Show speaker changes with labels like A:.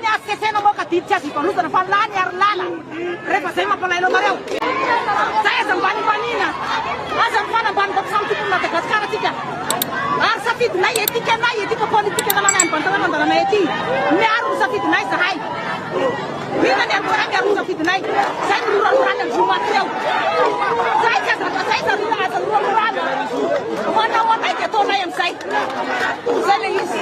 A: ni asesena mo ka titja si panu sana falani arlala repa sema pala ilo mareu saya zambani banina azam fana ban bak samti kuna ta kaskara tika ar safit na yeti ka politika na nan pantala mandala na yeti me aru safit na sa hai mina ne ko ranga aru safit na sai ruranga juma teu sai sa ruranga wana ke to na yam sai zale is